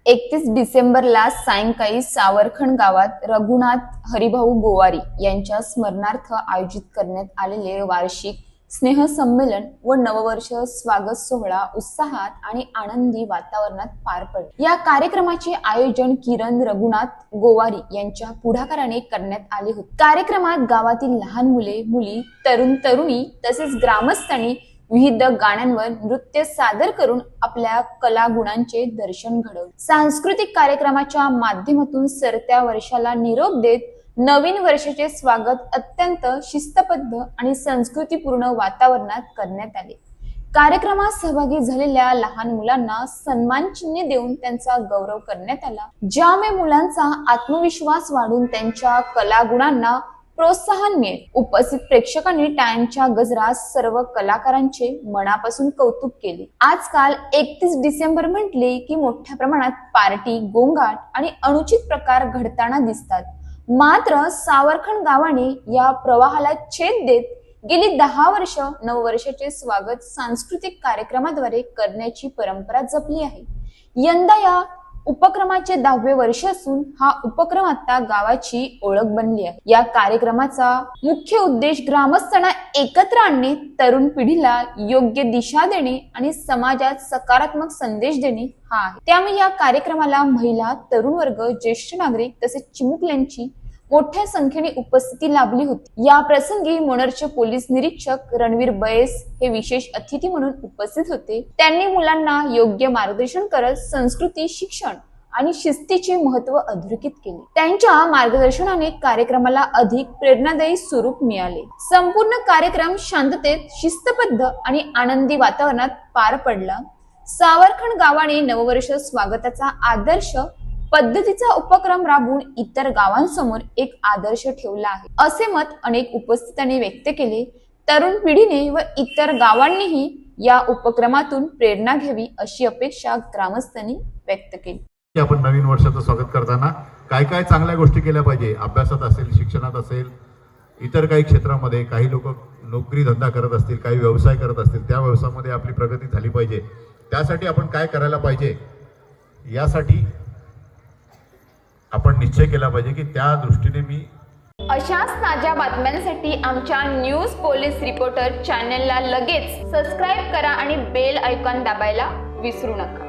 31 डिसेंबरला सायंकाळी सावरखंड गावात रघुनाथ हरिभाऊ गोवारी यांच्या स्मरणार्थ आयोजित करण्यात आलेले वार्षिक स्नेहसंमेलन व नववर्ष स्वागत सोहळा उत्साहात आणि आनंदी वातावरणात पार पडले। या कार्यक्रमाचे आयोजन किरण रघुनाथ गोवारी यांच्या पुढाकाराने करण्यात आले होते। कार्यक्रमात गावातील लहान मुले, मुली, तरुण तरुणी तसेच ग्रामस्थांनी विविध गाण्यांवर नृत्य सादर करून आपल्या कलागुणांचे दर्शन घडवले। सांस्कृतिक कार्यक्रमाच्या माध्यमातून सरत्या वर्षाला निरोप देत नवीन वर्षाचे स्वागत अत्यंत शिस्तबद्ध आणि संस्कृतीपूर्ण वातावरणात करण्यात आले। कार्यक्रमात सहभागी झालेल्या लहान मुलांना सन्मान चिन्ह देऊन त्यांचा गौरव करण्यात आला, ज्यामुळे मुलांचा आत्मविश्वास वाढून त्यांच्या कलागुणांना प्रोत्साहन मिळेल। उपस्थित प्रेक्षकांनी टाळ्यांच्या गजरात सर्व कलाकारांचे मनापासून कौतुक केले। आजकाल 31 डिसेंबर म्हटले की मोठ्या प्रमाणात पार्टी, गोंगाट आणि अनुचित प्रकार घडताना दिसतात, मात्र सावरखंड गावाने या प्रवाहाला छेद देत गेली 10 वर्ष नववर्षाचे स्वागत सांस्कृतिक कार्यक्रमाद्वारे करण्याची परंपरा जपली आहे। यंदा या उपक्रमाचे 10वे वर्ष असून हा उपक्रम आता गावाची ओळख बनली आहे। या कार्यक्रमाचा मुख्य उद्देश ग्रामस्थांना एकत्र आणणे, तरुण पिढीला योग्य दिशा देणे आणि समाजात सकारात्मक संदेश देणे हा आहे। त्यामुळे या कार्यक्रमाला महिला, तरुण वर्ग, ज्येष्ठ नागरिक तसेच चिमुकल्यांची मोठ्या संख्येने उपस्थिती लाभली होती। या प्रसंगी मोनरचे पोलीस निरीक्षक रणवीर बयस हे विशेष अतिथी म्हणून उपस्थित होते। त्यांनी मुलांना योग्य मार्गदर्शन करत संस्कृती, शिक्षण आणि शिस्तीचे महत्त्व अधोरेखित केले। त्यांच्या मार्गदर्शनाने कार्यक्रमाला अधिक प्रेरणादायी स्वरूप मिळाले। संपूर्ण कार्यक्रम शांततेत, शिस्तबद्ध आणि आनंदी वातावरणात पार पडला। सावरखंड गावाने नववर्ष स्वागताचा आदर्श पद्धतीचा उपक्रम राबवून इतर गावांसमोर एक आदर्श ठेवला आहे, असे मत अनेक उपस्थितांनी व्यक्त केले। तरुण पिढीने व इतर गावांनीही या उपक्रमातून प्रेरणा घ्यावी अशी अपेक्षा ग्रामस्थांनी व्यक्त केली। आपण नवीन वर्षाचं स्वागत करताना काय काय चांगल्या गोष्टी केल्या पाहिजे, अभ्यासात असेल, शिक्षणात असेल, इतर काही क्षेत्रामध्ये काही लोक नोकरी धंदा करत असतील, काही व्यवसाय करत असतील, त्या व्यवसायामध्ये आपली प्रगती झाली पाहिजे। त्यासाठी आपण काय करायला पाहिजे यासाठी आपण निश्चय केला पाहिजे की त्या दृष्टीने मी अशाच ताज्या बातम्यांसाठी आमच्या न्यूज पोलीस रिपोर्टर चॅनलला लगेच सबस्क्राईब करा आणि बेल आयकॉन दाबायला विसरू नका।